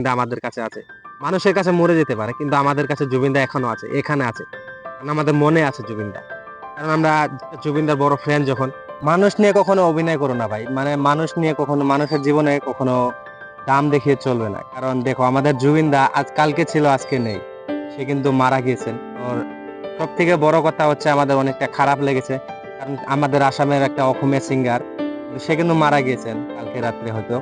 কিন্তু আমাদের কাছে আছে। মানুষের কাছে মরে যেতে পারে কিন্তু আমাদের কাছে জুবিনদা এখনো আছে, এখানে আছে। কারণ আমাদের মনে আছে জুবিনদা। কারণ আমরা জুবিনদার বড় ফ্যান যখন। মানুষ নিয়ে কখনো অভিনয় করো না ভাই। মানে মানুষ নিয়ে কখনো মানুষের জীবনে কখনো দাম দেখিয়ে চলবে না। কারণ দেখো আমাদের জুবিনদা আজ কালকে ছিল আজকে নেই। সে কিন্তু মারা গিয়েছেন। ওর সবথেকে বড় কথা হচ্ছে আমাদের অনেকটা খারাপ লেগেছে। কারণ আমাদের আসামের একটা অসমীয়া সিঙ্গার সে কিন্তু মারা গিয়েছেন কালকে রাত্রে হয়তো।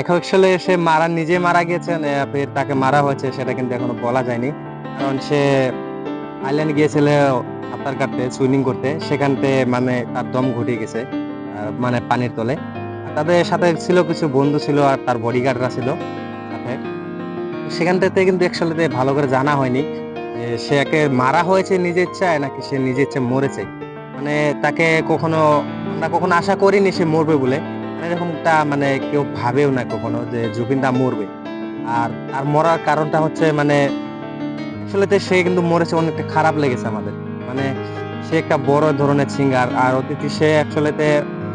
এখন আসলে সে নিজে মারা গিয়েছেন, ফের তাকে মারা হয়েছে সেটা কিন্তু এখনো বলা যায়নি। কারণ সে আইল্যান্ড গিয়েছিল সাঁতার কাটতে, সুইমিং করতে। সেখানতে মানে তার দম ঘুটে গেছে মানে পানির তলে। আর তাদের সাথে ছিল কিছু বন্ধু ছিল আর তার বডিগার্ডরা ছিল সাথে। সেখানটাতে কিন্তু একসাথে ভালো করে জানা হয়নি যে সে একে মারা হয়েছে নিজের ইচ্ছায় নাকি সে নিজের ইচ্ছায় মরেছে। মানে তাকে কখনো আমরা কখনো আশা করিনি সে মরবে বলে। মানে এরকমটা মানে কেউ ভাবেও না কখনো যে জুবিনদা মরবে। আর তার মরার কারণটা হচ্ছে মানে আসলেতে সে কিন্তু মরেছে অনেকটা খারাপ লেগেছে আমাদের। মানে সে একটা বড় ধরনের সিঙ্গার আর অতিথি সে আসলেতে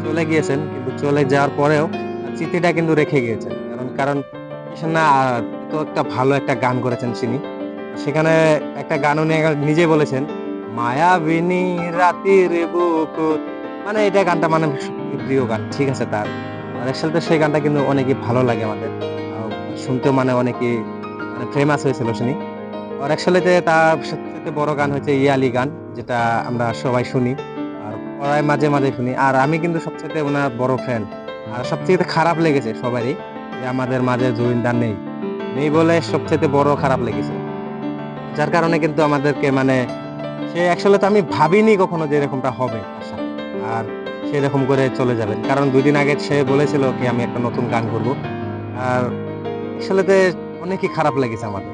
চলে গিয়েছেন কিন্তু চলে যাওয়ার পরেও তার স্মৃতিটা কিন্তু রেখে গিয়েছেন। কারণ কারণ কিসের না এত একটা ভালো একটা গান করেছেন তিনি। সেখানে একটা গান উনি নিজে বলেছেন, মায়াবিনী রাতির বুকুত। মানে এটা গানটা মানে সত্যি প্রিয় গান। ঠিক আছে তার। আর আসলে সেই গানটা কিন্তু অনেকই ভালো লাগে আমাদের। শুনতেও মানে অনেকই মানে ফেমাস হয়েছিল শুনি। আর অ্যাকচুয়ালিতে তার সবচেয়ে বড় গান হচ্ছে ইয়ালি গান, যেটা আমরা সবাই শুনি। আর পড়ায় মাঝে, মাঝে শুনি। আর আমি কিন্তু সবচাইতে উনার বড় ফ্যান। আর সবচাইতে খারাপ লেগেছে সবারই যে আমাদের মাঝে জুবিনদা নেই। নেই বলে সবচাইতে বড় খারাপ লেগেছে। যার কারণে কিন্তু আমাদেরকে মানে সে আসলে তো আমি ভাবিনি কখনো যে এরকমটা হবে তার সাথে। আর সে এরকম করে চলে যাবেন। কারণ ২ দিন আগে সে বলেছিল কি আমি একটা নতুন গান করব। আর আসলেতে অনেকই খারাপ লেগেছে আমাদের।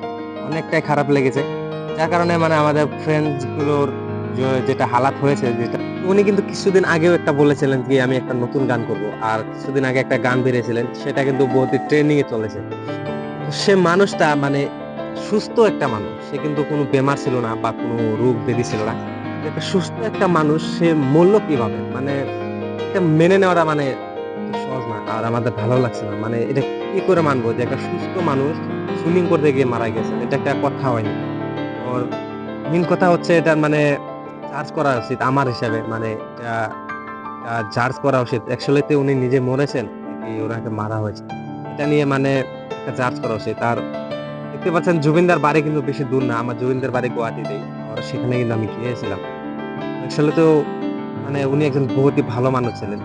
অনেকটাই খারাপ লেগেছে। যার কারণে মানে আমাদের ফ্রেন্ডস গুলোর যেটা হালাত হয়েছে যেটা উনি কিন্তু কিছুদিন আগেও একটা বলেছিলেন কি আমি একটা নতুন গান করব। আর কিছুদিন আগে একটা গান বেরিয়েছিলেন সেটা কিন্তু বহুত ট্রেন্ডিং এ চলেছে। সে মানুষটা মানে সুস্থ একটা মানুষ। সে কিন্তু কোনো বেমার ছিল না বা কোনো রোগ ব্যাধি ছিল না। একটা সুস্থ একটা মানুষ সে মরল কিভাবে? মানে এটা মেনে নেওয়াটা মানে এত সহজ না। আর আমাদের ভালো লাগছে না। মানে এটা কি করে মানবো যে একটা সুস্থ মানুষ সুইমিং করতে গিয়ে মারা গেছে। এটা একটা কথা হয়নি। ওর মেইন কথা হচ্ছে এটার মানে চার্জ করা উচিত আমার হিসাবে। মানে এটা জাজ করা উচিত। অ্যাকচুয়ালি তে উনি নিজে মরেছেন নাকি উনাকে মারা হয়েছে। এটা নিয়ে মানে একটা জাজ করা উচিত। আর দেখতে পাচ্ছেন জুবিনদার বাড়ি কিন্তু বেশি দূর না। আমার জুবিনদার বাড়ি গুয়াহাটিতেই। আর সেখানে কিন্তু আমি গিয়েছিলাম। আসলে তো মানে উনি একজন বহুতই ভালো মানুষ ছিলেন।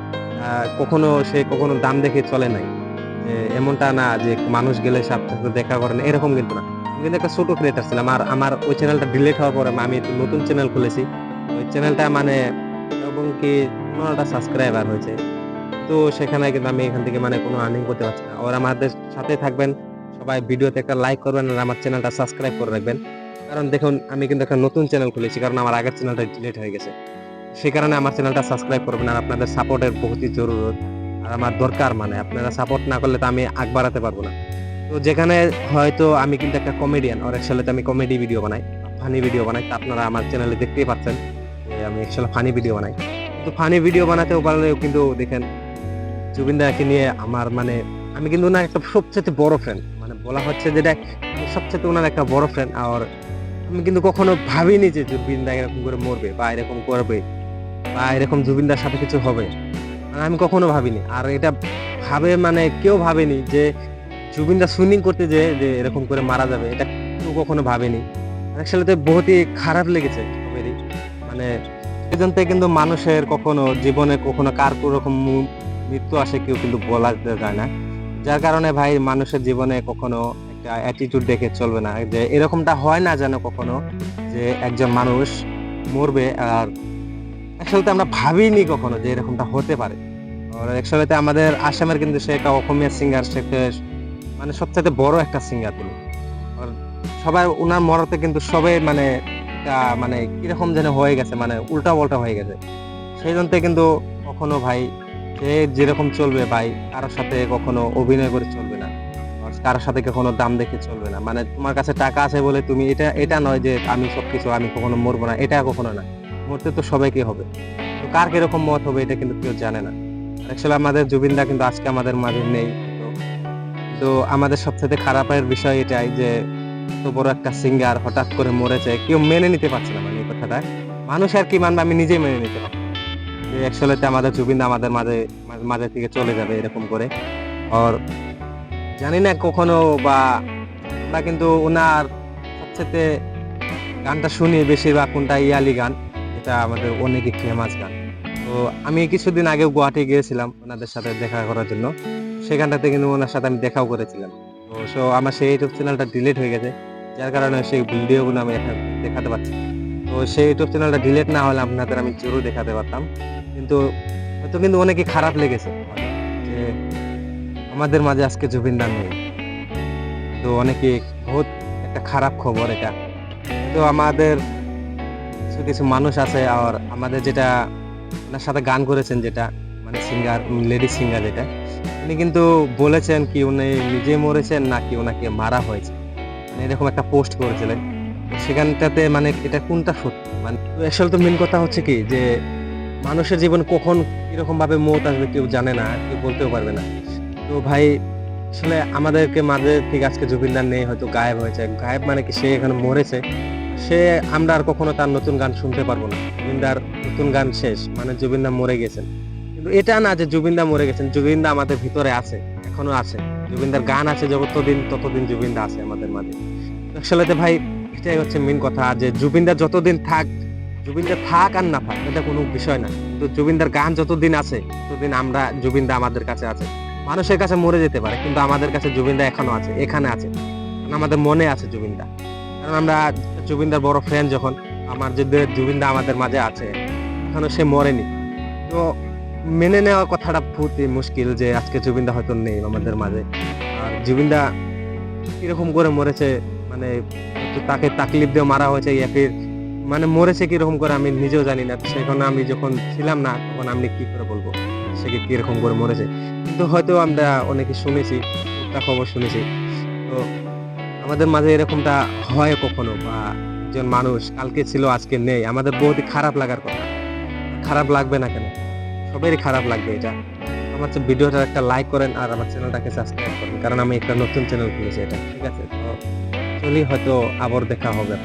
কখনো দাম দেখে চলে নাই। যে এমনটা না যে মানুষ গেলে সাথে, সাথে দেখা করে না এরকম কিন্তু না। আমি কিন্তু একটা ছোট ক্রিয়েটর ছিলাম। আর আমার ওই চ্যানেলটা ডিলিট হওয়ার পরে আমি একটা নতুন চ্যানেল খুলেছি। ওই চ্যানেলটা মানে এবং কি ১৫ টা সাবস্ক্রাইবার হয়েছে। তো সেখানে কিন্তু আমি এখান থেকে মানে কোনো আর্নিং করতে পারছি না। আর আমাদের সাথে থাকবেন। সবাই ভিডিওতে একটা লাইক করবেন আর আমার চ্যানেলটা সাবস্ক্রাইব করে রাখবেন। কারণ দেখুন আমি কিন্তু একটা নতুন চ্যানেল খুলেছি। কারণ আমার আগের চ্যানেলটা ডিলিট হয়ে গেছে। সে কারণে আমার চ্যানেলটা সাবস্ক্রাইব করবেন। আর আপনাদের সাপোর্টের বহুতই জরুরত। আর আমার দরকার মানে আপনারা সাপোর্ট না করলে তো আমি আগ বাড়াতে পারব না। তো যেখানে হয়তো আমি কিন্তু একটা কমেডিয়ান আর আসলে তো আমি কমেডি ভিডিও বানাই, ফানি ভিডিও বানাই। তা আপনারা আমার চ্যানেলে দেখতেই পাচ্ছেন যে আমি আসলে ফানি ভিডিও বানাই। কিন্তু ফানি ভিডিও বানাতেও পারলেও কিন্তু দেখেন জুবিন দাকে নিয়ে আমার মানে আমি কিন্তু উনার একটা সবচেয়ে বড় ফ্যান। মানে বলা হচ্ছে যেটা আমি সবচেয়ে উনার একটা বড় ফ্যান। আর আমি কিন্তু কখনো ভাবিনি যে জুবিন দা এরকম করে মরবে বা এরকম করবে বা এরকম জুবিনদার সাথে কিছু হবে। মানে আমি কখনো ভাবিনি। আর এটা মানে কেউ ভাবেনি যে জুবিনদা সুইমিং করতে যেয়ে যে এরকম করে মারা যাবে। এটা কেউ কখনো ভাবেনি। আসলে তো বহুতই খারাপ লেগেছে সবারই। মানে সেজন্য কিন্তু মানুষের কখনো জীবনে কখনো কার কোনরকম মৃত্যু আসে কেউ কিন্তু বলা যায় না। যার কারণে ভাই মানুষের জীবনে কখনো একটা অ্যাটিটিউড দেখে চলবে না। যে এরকমটা হয় না যেন কখনো যে একজন মানুষ মরবে। আর আসলে তো আমরা ভাবিনি কখনো যে এরকমটা হতে পারে। আর আসলে তো আমাদের আসামের কিন্তু সে একটা অসমীয়া সিঙ্গার। সে একটা মানে সবচাইতে বড় একটা সিঙ্গার তিনি। আর সবাই উনার মরাতে কিন্তু সবাই মানে একটা মানে কিরকম যেন হয়ে গেছে মানে উল্টা-পাল্টা হয়ে গেছে। সেইজন্য কিন্তু কখনো ভাই যে যেরকম চলবে ভাই কারো সাথে কখনো অভিনয় করে চলবে না। আর কারো সাথে কখনো দাম দেখে চলবে না। মানে তোমার কাছে টাকা আছে বলে তুমি এটা নয় যে আমি সবকিছু আমি কখনো মরবো না। এটা কখনো না। মরতে তো সবাইকে হবে। তো কার কিরকম মত হবে এটা কিন্তু কেউ জানে না। আর আসলে আমাদের জুবিন দা কিন্তু আজকে আমাদের মাঝে নেই। তো তো আমাদের সবচেয়ে খারাপের বিষয় এটাই যে এত বড় একটা সিঙ্গার হঠাৎ করে মরেছে, কেউ মেনে নিতে পারছে না, মানে এই কথাটা মানুষ আর কি মানবে, আমি নিজেই মেনে নিতে পারছি না। যে আসলে আমাদের জুবিন আমাদের মাঝে মাঝে থেকে চলে যাবে এরকম করে। আর জানি না কখনো বা আমরা কিন্তু ওনার সবচেয়ে গানটা শুনি বেশিরভাগ কোনটা ইয়ালি গান, যেটা আমাদের অনেকই ফেমাস গান। তো আমি কিছুদিন আগেও গুয়াহাটি গিয়েছিলাম ওনাদের সাথে দেখা করার জন্য। সেখানটাতে কিন্তু ওনার সাথে আমি দেখাও করেছিলাম। তো আমার সেই ইউটিউব চ্যানেলটা ডিলিট হয়ে গেছে। যার কারণে সেই ভিডিওগুলো আমি এখন দেখাতে পারছি না। তো সেই ইউটিউব চ্যানেলটা ডিলিট না হলে আপনাদের আমি জরুর দেখাতে পারতাম। কিন্তু হয়তো কিন্তু অনেকই খারাপ লেগেছে আমাদের যে আমাদের মাঝে আজকে জুবিন দা নেই। তো অনেকে বহুত একটা খারাপ খবর এটা। তো আমাদের কিছু, কিছু মানুষ আছে আর আমাদের যেটা উনার সাথে গান করেছেন যেটা মানে সিঙ্গার, লেডি সিঙ্গার যেটা, উনি কিন্তু বলেছেন কি উনি নিজে মরেছেন নাকি উনাকে মারা হয়েছে। মানে এরকম একটা পোস্ট করেছিলেন। তো সেখানটাতে মানে এটা কোনটা সত্যি? মানে আসলে তো মেইন কথা হচ্ছে কি যে মানুষের জীবন কখন কিরকম ভাবে মৌত আসবে কেউ জানে না, কেউ বলতেও পারবে না। তো ভাই আসলে আমাদেরকে মাঝে থেকে আজকে জুবিনদার নেই, হয়তো গায়েব হয়েছে। গায়েব মানে কি সে এখানে মরেছে। সে আমরা আর কখনো তার নতুন গান শুনতে পারবো না। জুবিনদার নতুন গান শেষ। মানে জুবিনদা মরে গেছেন। কিন্তু এটা না যে জুবিনদা মরে গেছেন। জুবিনদা আমাদের ভিতরে আছে। এখনো আছে। জুবিনদার গান আছে যতদিন ততদিন জুবিনদা আছে আমাদের মাঝে। আসলে তো ভাই এটাই হচ্ছে মেইন কথা যে জুবিনদা যতদিন থাক, জুবিনদা থাক আর না থাক এটা কোনো বিষয় না। কিন্তু জুবিনদার গান যতদিন আছে ততদিন আমরা জুবিনদা আমাদের কাছে আছে। মানুষের কাছে মরে যেতে পারে কিন্তু আমাদের কাছে জুবিনদা এখনো আছে, এখানে আছে। কারণ আমাদের মনে আছে জুবিনদা। কারণ আমরা জুবিনদার বড় ফ্যান যখন, আমার যে জুবিনদা আমাদের মাঝে আছে, এখনো সে মরেনি। তো মেনে নেওয়া কথাটা খুবই মুশকিল যে আজকে জুবিনদা হয়তো নেই আমাদের মাঝে। আর জুবিনদা কিরকম করে মরেছে, মানে তো তাকে তাকলিফ দিয়ে মারা হয়েছে ইয়া ফির মানে মরেছে কিরকম করে আমি নিজেও জানি না। সেখানে আমি যখন ছিলাম না তখন আমি কি করে বলবো সে কিরকম করে মরেছে। কিন্তু হয়তো আমরা অনেকে শুনেছি, একটা খবর শুনেছি। তো আমাদের মাঝে এরকমটা হয় কখনো বা একজন মানুষ কালকে ছিল আজকে নেই, আমাদের বহুতই খারাপ লাগার কথা। খারাপ লাগবে না কেন? সবারই খারাপ লাগবে এটা। আমার ভিডিওটার একটা লাইক করেন আর আমার চ্যানেলটাকে সাবস্ক্রাইব করেন। কারণ আমি একটা নতুন চ্যানেল খুলেছি এটা। ঠিক আছে? তো চলি হয়তো আবার দেখা হবে।